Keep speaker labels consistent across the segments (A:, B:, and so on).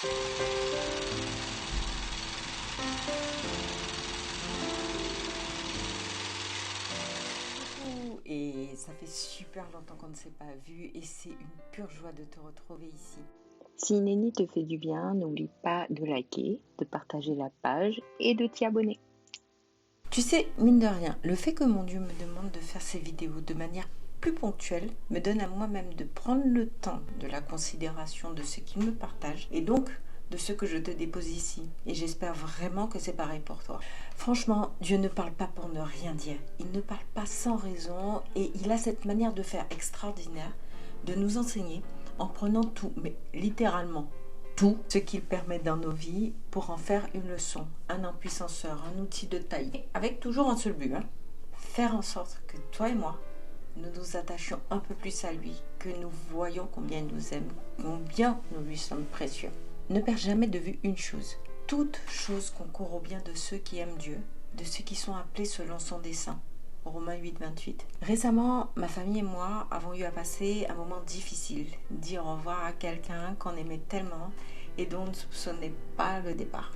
A: Coucou, et ça fait super longtemps qu'on ne s'est pas vu et c'est une pure joie de te retrouver ici.
B: Si Nenni te fait du bien, n'oublie pas de liker, de partager la page et de t'y abonner.
A: Tu sais, mine de rien, le fait que mon Dieu me demande de faire ces vidéos de manière plus ponctuelle me donne à moi-même de prendre le temps de la considération de ce qu'il me partage et donc de ce que je te dépose ici. Et j'espère vraiment que c'est pareil pour toi. Franchement, Dieu ne parle pas pour ne rien dire. Il ne parle pas sans raison et il a cette manière de faire extraordinaire, de nous enseigner en prenant tout, mais littéralement tout ce qu'il permet dans nos vies pour en faire une leçon, un empuissanceur, un outil de taille. Avec toujours un seul but, faire en sorte que toi et moi, nous nous attachions un peu plus à lui, que nous voyons combien il nous aime, combien nous lui sommes précieux. Ne perds jamais de vue une chose. Toute chose concourt au bien de ceux qui aiment Dieu, de ceux qui sont appelés selon son dessein. Romains 8, 28. Récemment, ma famille et moi avons eu à passer un moment difficile, dire au revoir à quelqu'un qu'on aimait tellement et dont on ne soupçonnait pas le départ.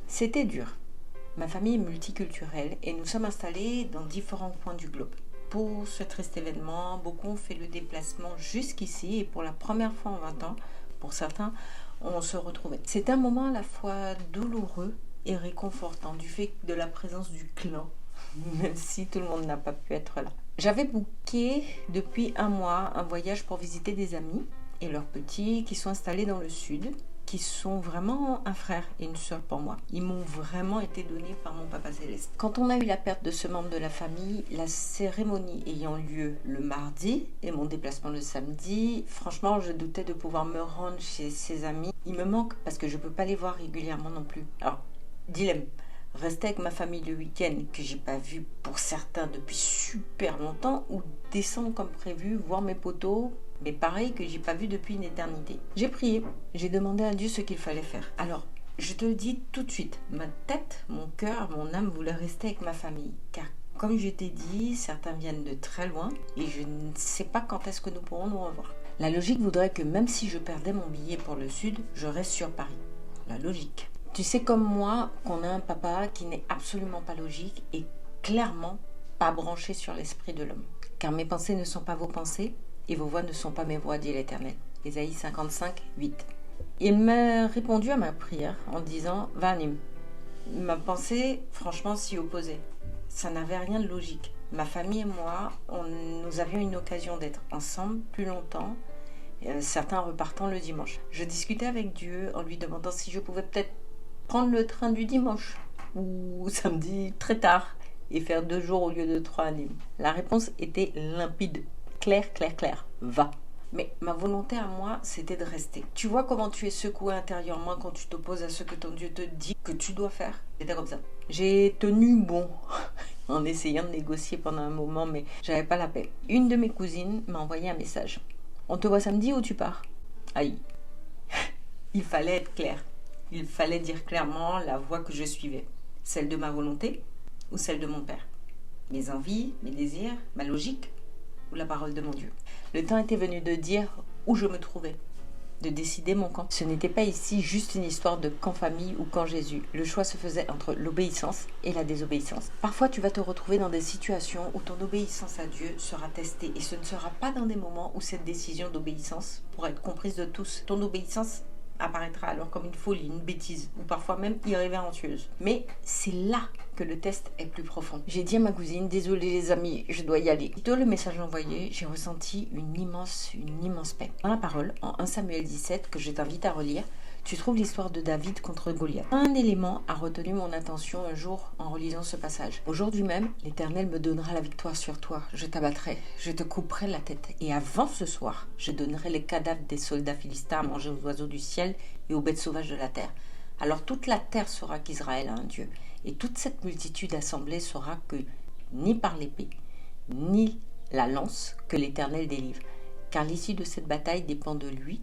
A: C'était dur. Ma famille est multiculturelle et nous sommes installés dans différents coins du globe. Pour ce triste événement, beaucoup ont fait le déplacement jusqu'ici et pour la première fois en 20 ans, pour certains, on se retrouvait. C'est un moment à la fois douloureux et réconfortant du fait de la présence du clan, même si tout le monde n'a pas pu être là. J'avais booké depuis un mois un voyage pour visiter des amis et leurs petits qui sont installés dans le sud, qui sont vraiment un frère et une sœur pour moi. Ils m'ont vraiment été donnés par mon papa céleste. Quand on a eu la perte de ce membre de la famille, la cérémonie ayant lieu le mardi et mon déplacement le samedi, franchement, je doutais de pouvoir me rendre chez ses amis. Il me manque parce que je ne peux pas les voir régulièrement non plus. Alors, dilemme. Rester avec ma famille le week-end que j'ai pas vu pour certains depuis super longtemps ou descendre comme prévu, voir mes potos, mais pareil que j'ai pas vu depuis une éternité. J'ai prié, j'ai demandé à Dieu ce qu'il fallait faire. Alors, je te le dis tout de suite, ma tête, mon cœur, mon âme voulaient rester avec ma famille, car comme je t'ai dit, certains viennent de très loin et je ne sais pas quand est-ce que nous pourrons nous revoir. La logique voudrait que même si je perdais mon billet pour le sud, je reste sur Paris. La logique. Tu sais comme moi qu'on a un papa qui n'est absolument pas logique et clairement pas branché sur l'esprit de l'homme. Car mes pensées ne sont pas vos pensées et vos voix ne sont pas mes voix, dit l'Éternel. Ésaïe 55, 8. Il m'a répondu à ma prière en disant « Va à Nîmes ». Ma pensée, franchement, s'y opposait. Ça n'avait rien de logique. Ma famille et moi, nous avions une occasion d'être ensemble plus longtemps, certains repartant le dimanche. Je discutais avec Dieu en lui demandant si je pouvais peut-être prendre le train du dimanche ou samedi très tard et faire 2 jours au lieu de 3 à Nîmes. La réponse était limpide, claire, va. Mais ma volonté à moi, c'était de rester. Tu vois comment tu es secoué intérieurement quand tu t'opposes à ce que ton Dieu te dit que tu dois faire? C'était comme ça. J'ai tenu bon en essayant de négocier pendant un moment, mais j'avais pas la paix. Une de mes cousines m'a envoyé un message. On te voit samedi ou tu pars? Aïe. Il fallait être clair. Il fallait dire clairement la voie que je suivais. Celle de ma volonté ou celle de mon père. Mes envies, mes désirs, ma logique ou la parole de mon Dieu. Le temps était venu de dire où je me trouvais, de décider mon camp. Ce n'était pas ici juste une histoire de camp famille ou camp Jésus. Le choix se faisait entre l'obéissance et la désobéissance. Parfois, tu vas te retrouver dans des situations où ton obéissance à Dieu sera testée et ce ne sera pas dans des moments où cette décision d'obéissance pourra être comprise de tous. Ton obéissance apparaîtra alors comme une folie, une bêtise ou parfois même irrévérencieuse. Mais c'est là que le test est plus profond. J'ai dit à ma cousine, désolé les amis, je dois y aller. Plutôt le message envoyé, j'ai ressenti une immense paix. Dans la parole, en 1 Samuel 17, que je t'invite à relire, tu trouves l'histoire de David contre Goliath. Un élément a retenu mon attention un jour en relisant ce passage. Aujourd'hui même, l'Éternel me donnera la victoire sur toi. Je t'abattrai, je te couperai la tête. Et avant ce soir, je donnerai les cadavres des soldats philistins à manger aux oiseaux du ciel et aux bêtes sauvages de la terre. Alors toute la terre saura qu'Israël a un Dieu. Et toute cette multitude assemblée saura que ni par l'épée, ni la lance que l'Éternel délivre. Car l'issue de cette bataille dépend de lui,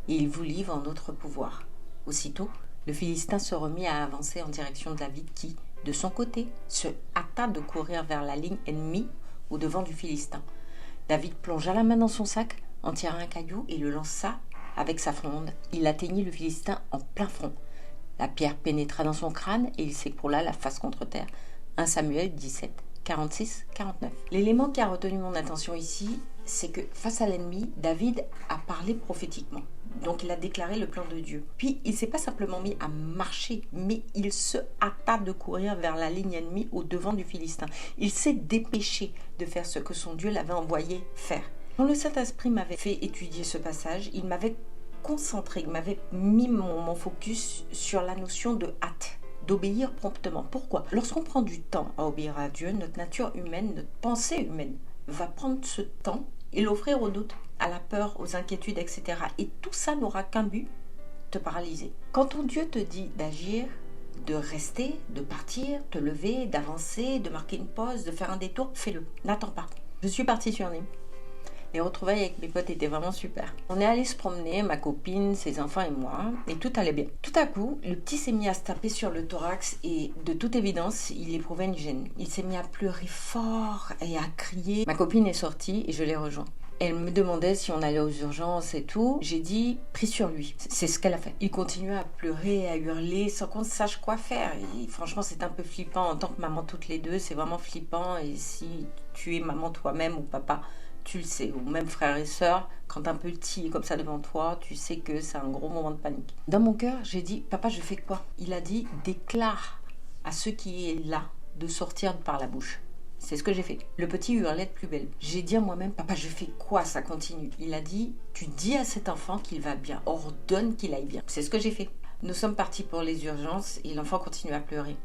A: et il vous livre en notre pouvoir. Aussitôt, le Philistin se remit à avancer en direction de David qui, de son côté, se hâta de courir vers la ligne ennemie au-devant du Philistin. David plongea la main dans son sac, en tira un caillou et le lança avec sa fronde, il atteignit le Philistin en plein front. La pierre pénétra dans son crâne et il s'écroula la face contre terre. 1 Samuel 17, 46-49. L'élément qui a retenu mon attention ici, c'est que face à l'ennemi, David a parlé prophétiquement. Donc il a déclaré le plan de Dieu. Puis il ne s'est pas simplement mis à marcher, mais il se hâta de courir vers la ligne ennemie au devant du Philistin. Il s'est dépêché de faire ce que son Dieu l'avait envoyé faire. Quand le Saint-Esprit m'avait fait étudier ce passage, il m'avait concentré, il m'avait mis mon focus sur la notion de hâte, d'obéir promptement. Pourquoi ? Lorsqu'on prend du temps à obéir à Dieu, notre nature humaine, notre pensée humaine va prendre ce temps et l'offrir au doute, à la peur, aux inquiétudes, etc. Et tout ça n'aura qu'un but, te paralyser. Quand ton Dieu te dit d'agir, de rester, de partir, te lever, d'avancer, de marquer une pause, de faire un détour, fais-le. N'attends pas. Je suis partie sur Nîmes. Les retrouvailles avec mes potes étaient vraiment super. On est allé se promener, ma copine, ses enfants et moi, et tout allait bien. Tout à coup, le petit s'est mis à se taper sur le thorax et de toute évidence, il éprouvait une gêne. Il s'est mis à pleurer fort et à crier. Ma copine est sortie et je l'ai rejoint. Elle me demandait si on allait aux urgences et tout. J'ai dit, prie sur lui. C'est ce qu'elle a fait. Il continuait à pleurer et à hurler sans qu'on sache quoi faire. Et franchement, c'est un peu flippant. En tant que maman toutes les deux, c'est vraiment flippant. Et si tu es maman toi-même ou papa, tu le sais, ou même frères et sœurs, quand un petit est comme ça devant toi, tu sais que c'est un gros moment de panique. Dans mon cœur, j'ai dit, papa, je fais quoi ? Il a dit, déclare à ceux qui est là de sortir par la bouche. C'est ce que j'ai fait. Le petit hurlait de plus belle. J'ai dit à moi-même, papa, je fais quoi ? Ça continue. Il a dit, tu dis à cet enfant qu'il va bien, ordonne qu'il aille bien. C'est ce que j'ai fait. Nous sommes partis pour les urgences et l'enfant continue à pleurer.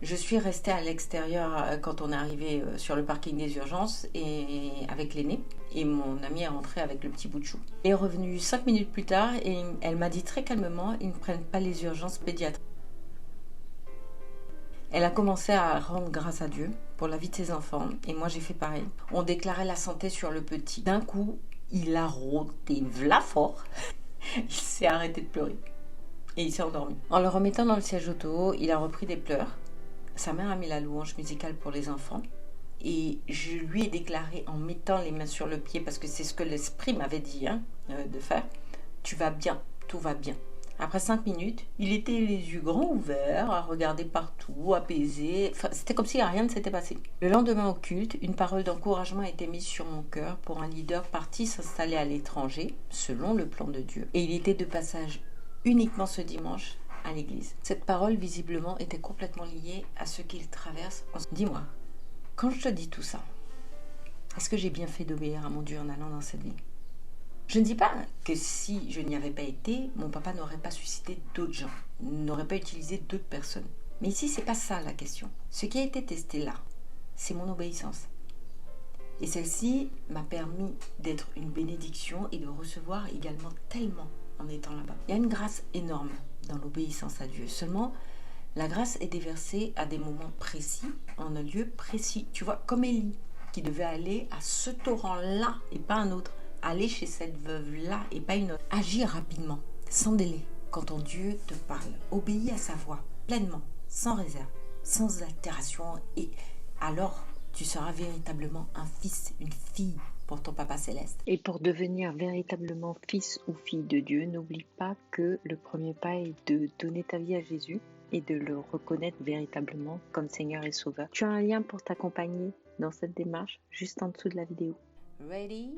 A: Je suis restée à l'extérieur quand on est arrivé sur le parking des urgences et avec l'aîné. Et mon amie est rentrée avec le petit bout de chou. Elle est revenue 5 minutes plus tard et elle m'a dit très calmement, ils ne prennent pas les urgences pédiatriques. Elle a commencé à rendre grâce à Dieu pour la vie de ses enfants et moi j'ai fait pareil. On déclarait la santé sur le petit. D'un coup, il a rôté v'là fort. Il s'est arrêté de pleurer et il s'est endormi. En le remettant dans le siège auto, il a repris des pleurs. Sa mère a mis la louange musicale pour les enfants et je lui ai déclaré en mettant les mains sur le pied, parce que c'est ce que l'esprit m'avait dit de faire, tu vas bien, tout va bien. Après 5 minutes, il était les yeux grands ouverts, à regarder partout, apaisé. Enfin, c'était comme si rien ne s'était passé. Le lendemain au culte, une parole d'encouragement a été mise sur mon cœur pour un leader parti s'installer à l'étranger, selon le plan de Dieu. Et il était de passage uniquement ce dimanche à l'église. Cette parole, visiblement, était complètement liée à ce qu'il traverse. Dis-moi, quand je te dis tout ça, est-ce que j'ai bien fait d'obéir à mon Dieu en allant dans cette vie ? Je ne dis pas que si je n'y avais pas été, mon papa n'aurait pas suscité d'autres gens, n'aurait pas utilisé d'autres personnes. Mais ici, c'est pas ça la question. Ce qui a été testé là, c'est mon obéissance. Et celle-ci m'a permis d'être une bénédiction et de recevoir également tellement en étant là-bas. Il y a une grâce énorme dans l'obéissance à Dieu. Seulement, la grâce est déversée à des moments précis, en un lieu précis. Tu vois, comme Élie, qui devait aller à ce torrent-là et pas un autre. Aller chez cette veuve-là et pas une autre. Agir rapidement, sans délai, quand ton Dieu te parle. Obéis à sa voix, pleinement, sans réserve, sans altération. Et alors, tu seras véritablement un fils, une fille pour ton Papa Céleste.
B: Et pour devenir véritablement fils ou fille de Dieu, n'oublie pas que le premier pas est de donner ta vie à Jésus et de le reconnaître véritablement comme Seigneur et Sauveur. Tu as un lien pour t'accompagner dans cette démarche juste en dessous de la vidéo.
A: Ready?